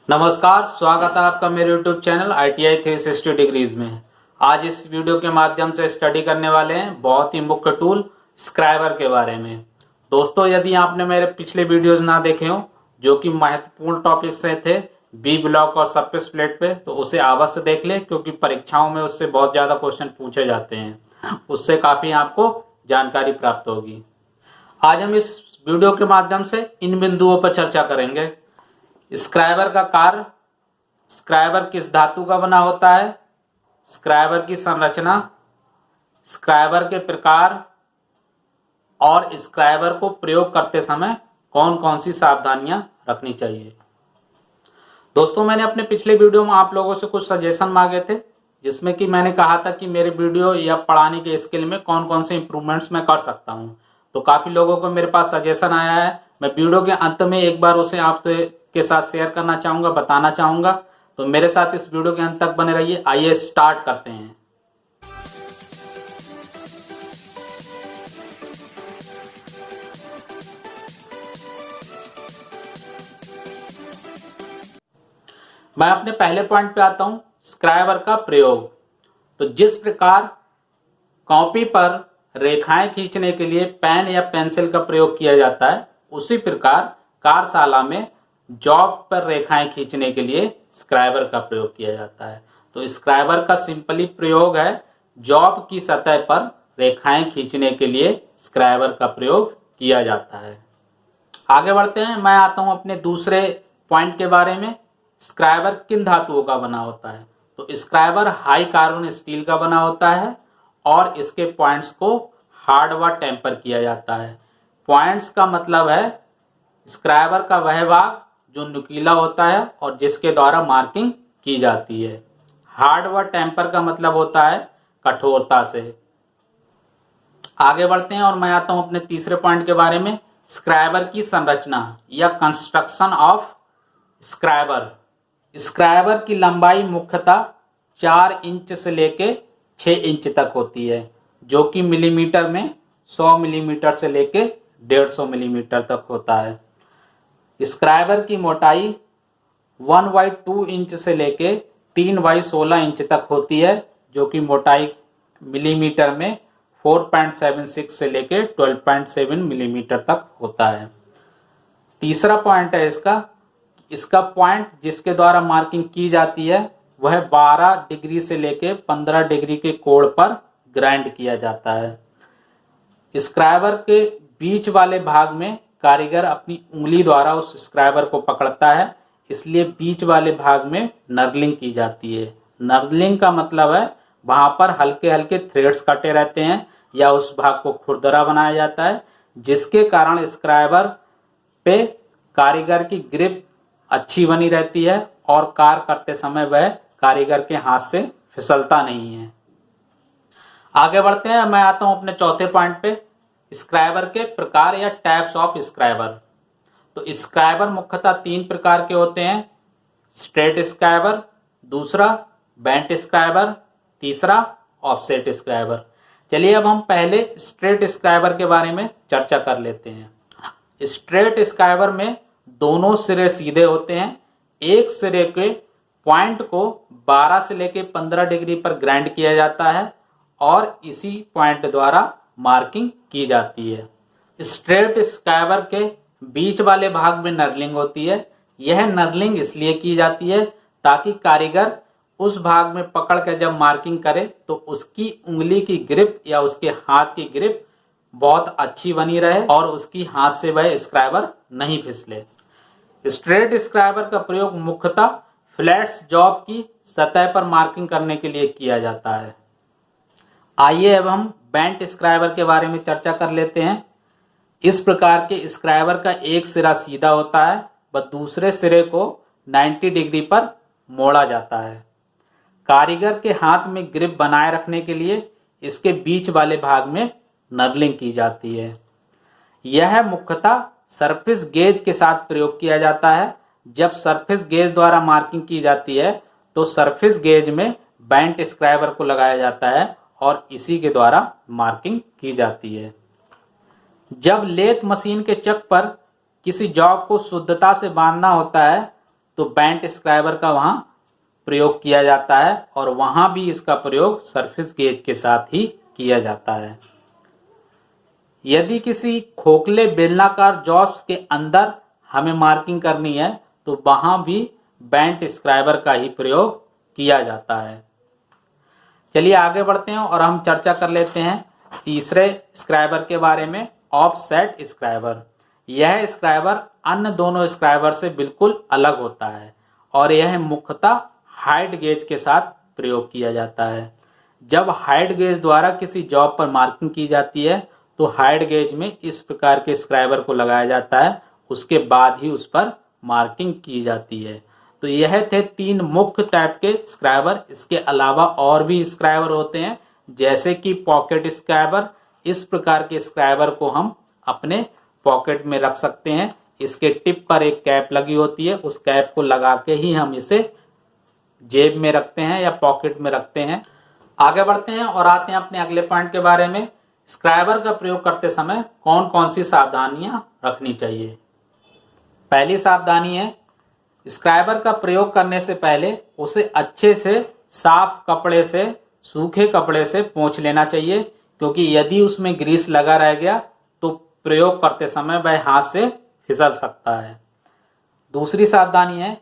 नमस्कार, स्वागत है आपका मेरे YouTube चैनल ITI 360 डिग्रीज में। आज इस वीडियो के माध्यम से स्टडी करने वाले हैं बहुत ही मुख्य टूल स्क्राइबर के बारे में। दोस्तों, यदि आपने मेरे पिछले वीडियोस ना देखे हो जो कि महत्वपूर्ण टॉपिक्स थे बी ब्लॉक और सरफेस प्लेट पे, तो उसे अवश्य देख ले, क्योंकि परीक्षाओं में उससे बहुत ज्यादा क्वेश्चन पूछे जाते हैं। उससे काफी आपको जानकारी प्राप्त होगी। आज हम इस वीडियो के माध्यम से इन बिंदुओं पर चर्चा करेंगे। स्क्राइबर का कार्य, स्क्राइबर किस धातु का बना होता है, स्क्राइबर की संरचना, स्क्राइबर के प्रकार और स्क्राइबर को प्रयोग करते समय कौन कौन सी सावधानियां रखनी चाहिए। दोस्तों, मैंने अपने पिछले वीडियो में आप लोगों से कुछ सजेशन मांगे थे, जिसमें कि मैंने कहा था कि मेरे वीडियो या पढ़ाने के स्किल में कौन कौन से इंप्रूवमेंट्स मैं कर सकता हूं। तो काफी लोगों को मेरे पास सजेशन आया है। मैं वीडियो के अंत में एक बार उसे आपसे के साथ शेयर करना चाहूंगा, बताना चाहूंगा। तो मेरे साथ इस वीडियो के अंत तक बने रहिए। आइए स्टार्ट करते हैं। मैं अपने पहले पॉइंट पे आता हूं, स्क्राइबर का प्रयोग। तो जिस प्रकार कॉपी पर रेखाएं खींचने के लिए पेन या पेंसिल का प्रयोग किया जाता है, उसी प्रकार कार्यशाला में जॉब पर रेखाएं खींचने के लिए स्क्राइबर का प्रयोग किया जाता है। तो स्क्राइबर का सिंपली प्रयोग है, जॉब की सतह पर रेखाएं खींचने के लिए स्क्राइबर का प्रयोग किया जाता है। आगे बढ़ते हैं। मैं आता हूं अपने दूसरे पॉइंट के बारे में। स्क्राइबर किन धातुओं का बना होता है। तो स्क्राइबर हाई कार्बन स्टील का बना होता है और इसके पॉइंट्स को हार्ड व टेम्पर किया जाता है। पॉइंट्स का मतलब है स्क्राइबर का वह भाग जो नुकीला होता है और जिसके द्वारा मार्किंग की जाती है। हार्ड व टेम्पर का मतलब होता है कठोरता से। आगे बढ़ते हैं और मैं आता हूं अपने तीसरे पॉइंट के बारे में, स्क्राइबर की संरचना या कंस्ट्रक्शन ऑफ स्क्राइबर। स्क्राइबर की लंबाई मुख्यतः 4 इंच से लेके 6 इंच तक होती है, जो कि मिलीमीटर में 100 मिलीमीटर से लेके 150 मिलीमीटर तक होता है। स्क्राइबर की मोटाई 1/2 इंच से लेके 3/16 इंच तक होती है, जो कि मोटाई मिलीमीटर में 4.76 से लेके 12.7 मिलीमीटर तक होता है। तीसरा पॉइंट है इसका पॉइंट जिसके द्वारा मार्किंग की जाती है वह 12 डिग्री से लेके 15 डिग्री के कोण पर ग्राइंड किया जाता है। स्क्राइबर के बीच वाले भाग में कारीगर अपनी उंगली द्वारा उस स्क्राइबर को पकड़ता है, इसलिए बीच वाले भाग में नर्लिंग की जाती है। नर्लिंग का मतलब है वहां पर हल्के हल्के थ्रेड्स कटे रहते हैं या उस भाग को खुरदरा बनाया जाता है, जिसके कारण स्क्राइबर पे कारीगर की ग्रिप अच्छी बनी रहती है और कार्य करते समय वह कारीगर के हाथ से फिसलता नहीं है। आगे बढ़ते हैं। मैं आता हूं अपने चौथे पॉइंट पे, स्क्राइबर के प्रकार या टाइप्स ऑफ स्क्राइबर। तो स्क्राइबर मुख्यतः 3 प्रकार के होते हैं, स्ट्रेट स्क्राइबर, दूसरा बेंट स्क्राइबर, तीसरा ऑफसेट स्क्राइबर। चलिए अब हम पहले स्ट्रेट स्क्राइबर के बारे में चर्चा कर लेते हैं। स्ट्रेट स्क्राइबर में दोनों सिरे सीधे होते हैं। एक सिरे के पॉइंट को 12 से लेके 15 डिग्री पर ग्राइंड किया जाता है और इसी पॉइंट द्वारा मार्किंग की जाती है। स्ट्रेट स्क्राइबर के बीच वाले भाग में नर्लिंग होती है। यह नर्लिंग इसलिए की जाती है ताकि कारीगर उस भाग में पकड़ कर जब मार्किंग करे तो उसकी उंगली की ग्रिप या उसके हाथ की ग्रिप बहुत अच्छी बनी रहे और उसकी हाथ से वह स्क्राइबर नहीं फिसले। स्ट्रेट स्क्राइबर का प्रयोग मुख्यतः फ्लैट्स जॉब की सतह पर मार्किंग करने के लिए किया जाता है। आइए अब हम बेंट स्क्राइबर के बारे में चर्चा कर लेते हैं। इस प्रकार के स्क्राइबर का एक सिरा सीधा होता है व दूसरे सिरे को 90 डिग्री पर मोड़ा जाता है। कारीगर के हाथ में ग्रिप बनाए रखने के लिए इसके बीच वाले भाग में नर्लिंग की जाती है। यह मुख्यतः सरफेस गेज के साथ प्रयोग किया जाता है। जब सरफेस गेज द्वारा मार्किंग की जाती है तो सरफेस गेज में बेंट स्क्राइबर को लगाया जाता है और इसी के द्वारा मार्किंग की जाती है। जब लेथ मशीन के चक पर किसी जॉब को शुद्धता से बांधना होता है तो बेंट स्क्राइबर का वहां प्रयोग किया जाता है और वहां भी इसका प्रयोग सरफेस गेज के साथ ही किया जाता है। यदि किसी खोखले बेलनाकार जॉब्स के अंदर हमें मार्किंग करनी है तो वहां भी बेंट स्क्राइबर का ही प्रयोग किया जाता है। चलिए आगे बढ़ते हैं और हम चर्चा कर लेते हैं तीसरे स्क्राइबर के बारे में, ऑफसेट स्क्राइबर। यह स्क्राइबर अन्य दोनों स्क्राइबर से बिल्कुल अलग होता है और यह मुख्यतः हाइट गेज के साथ प्रयोग किया जाता है। जब हाइट गेज द्वारा किसी जॉब पर मार्किंग की जाती है तो हाइट गेज में इस प्रकार के स्क्राइबर को लगाया जाता है, उसके बाद ही उस पर मार्किंग की जाती है। तो यह थे 3 मुख्य टाइप के स्क्राइबर। इसके अलावा और भी स्क्राइबर होते हैं जैसे कि पॉकेट स्क्राइबर। इस प्रकार के स्क्राइबर को हम अपने पॉकेट में रख सकते हैं। इसके टिप पर एक कैप लगी होती है, उस कैप को लगा के ही हम इसे जेब में रखते हैं या पॉकेट में रखते हैं। आगे बढ़ते हैं और आते हैं अपने अगले पॉइंट के बारे में, स्क्राइबर का प्रयोग करते समय कौन कौन सी सावधानियां रखनी चाहिए। पहली सावधानी है, स्क्राइबर का प्रयोग करने से पहले उसे अच्छे से साफ कपड़े से, सूखे कपड़े से पोंछ लेना चाहिए, क्योंकि यदि उसमें ग्रीस लगा रह गया तो प्रयोग करते समय वह हाथ से फिसल सकता है। दूसरी सावधानी है,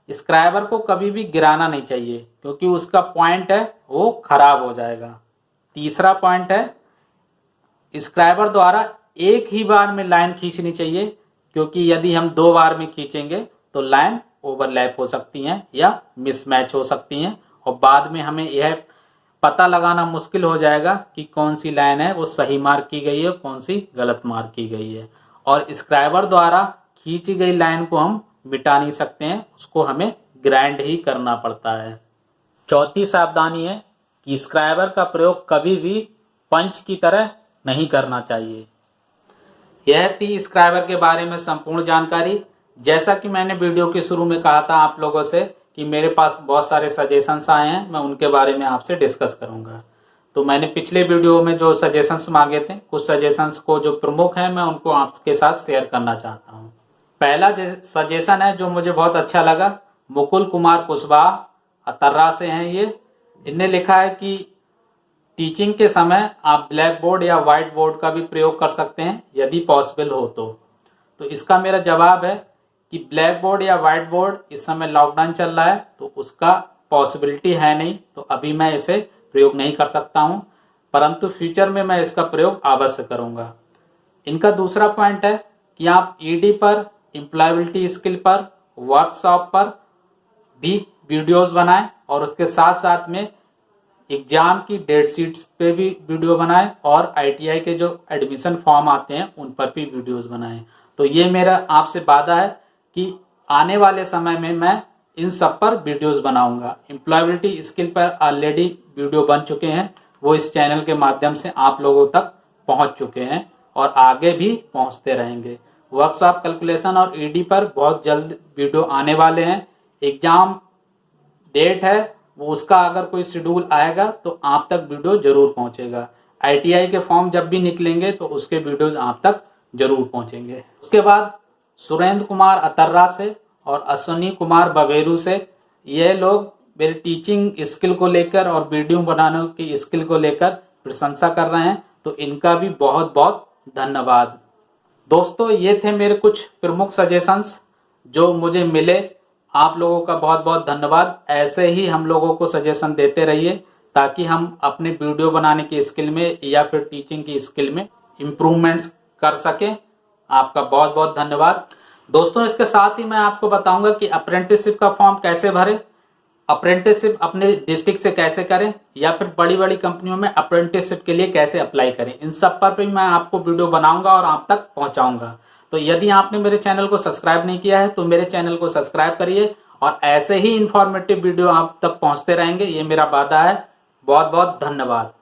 स्क्राइबर को कभी भी गिराना नहीं चाहिए क्योंकि उसका पॉइंट है वो खराब हो जाएगा। तीसरा पॉइंट है, स्क्राइबर द्वारा एक ही बार में लाइन खींचनी चाहिए, क्योंकि यदि हम 2 बार में खींचेंगे तो लाइन ओवरलैप हो सकती हैं या मिसमैच हो सकती हैं और बाद में हमें यह पता लगाना मुश्किल हो जाएगा कि कौन सी लाइन है वो सही मार्क की गई है, कौन सी गलत मार्क की गई है। और स्क्राइबर द्वारा खींची गई लाइन को हम मिटा नहीं सकते हैं, उसको हमें ग्राइंड ही करना पड़ता है। चौथी सावधानी है कि स्क्राइबर का प्रयोग कभी भी पंच की तरह नहीं करना चाहिए। यह थी स्क्राइबर के बारे में संपूर्ण जानकारी। जैसा कि मैंने वीडियो के शुरू में कहा था आप लोगों से कि मेरे पास बहुत सारे सजेशंस आए हैं, मैं उनके बारे में आपसे डिस्कस करूंगा। तो मैंने पिछले वीडियो में जो सजेशंस मांगे थे, कुछ सजेशंस को जो प्रमुख हैं मैं उनको आपके साथ शेयर करना चाहता हूं। पहला सजेशन है जो मुझे बहुत अच्छा लगा, मुकुल कुमार कुशवाहा अतर्रा से हैं ये। इनने लिखा है कि टीचिंग के समय आप ब्लैक बोर्ड या व्हाइट बोर्ड का भी प्रयोग कर सकते हैं यदि पॉसिबल हो तो इसका मेरा जवाब है कि ब्लैक बोर्ड या व्हाइट बोर्ड इस समय लॉकडाउन चल रहा है तो उसका पॉसिबिलिटी है नहीं, तो अभी मैं इसे प्रयोग नहीं कर सकता हूं, परंतु फ्यूचर में मैं इसका प्रयोग अवश्य करूंगा। इनका दूसरा पॉइंट है कि आप ईडी पर, एम्प्लॉयबिलिटी स्किल पर, वर्कशॉप पर भी वीडियोस बनाएं और उसके साथ साथ में एग्जाम की डेट शीट्स पे भी वीडियो बनाएं और आईटीआई के जो एडमिशन फॉर्म आते हैं उन पर भी वीडियोस बनाएं। तो ये मेरा आपसे वादा है कि आने वाले समय में मैं इन सब पर वीडियोस बनाऊंगा। एम्प्लॉयबिलिटी स्किल पर ऑलरेडी वीडियो बन चुके हैं, वो इस चैनल के माध्यम से आप लोगों तक पहुंच चुके हैं और आगे भी पहुंचते रहेंगे। वर्कशॉप कैलकुलेशन और ईडी पर बहुत जल्द वीडियो आने वाले हैं। एग्जाम डेट है वो, उसका अगर कोई शेड्यूल आएगा तो आप तक वीडियो जरूर पहुंचेगा। आईटीआई के फॉर्म जब भी निकलेंगे तो उसके वीडियोस आप तक जरूर पहुंचेंगे। उसके बाद सुरेंद्र कुमार अतर्रा से और अश्विनी कुमार बबेरू से, ये लोग मेरी टीचिंग स्किल को लेकर और वीडियो बनाने की स्किल को लेकर प्रशंसा कर रहे हैं, तो इनका भी बहुत बहुत धन्यवाद। दोस्तों ये थे मेरे कुछ प्रमुख सजेशंस जो मुझे मिले। आप लोगों का बहुत बहुत धन्यवाद। ऐसे ही हम लोगों को सजेशन देते रहिए ताकि हम अपने वीडियो बनाने की स्किल में या फिर टीचिंग की स्किल में इम्प्रूवमेंट्स कर सकें। आपका बहुत बहुत धन्यवाद। दोस्तों इसके साथ ही मैं आपको बताऊंगा कि अप्रेंटिसशिप का फॉर्म कैसे भरें, अप्रेंटिसशिप अपने डिस्ट्रिक्ट से कैसे करें या फिर बड़ी बड़ी कंपनियों में अप्रेंटिसशिप के लिए कैसे अप्लाई करें। इन सब पर भी मैं आपको वीडियो बनाऊंगा और आप तक पहुंचाऊंगा। तो यदि आपने मेरे चैनल को सब्सक्राइब नहीं किया है तो मेरे चैनल को सब्सक्राइब करिए और ऐसे ही इंफॉर्मेटिव वीडियो आप तक पहुंचते रहेंगे, ये मेरा वादा है। बहुत बहुत धन्यवाद।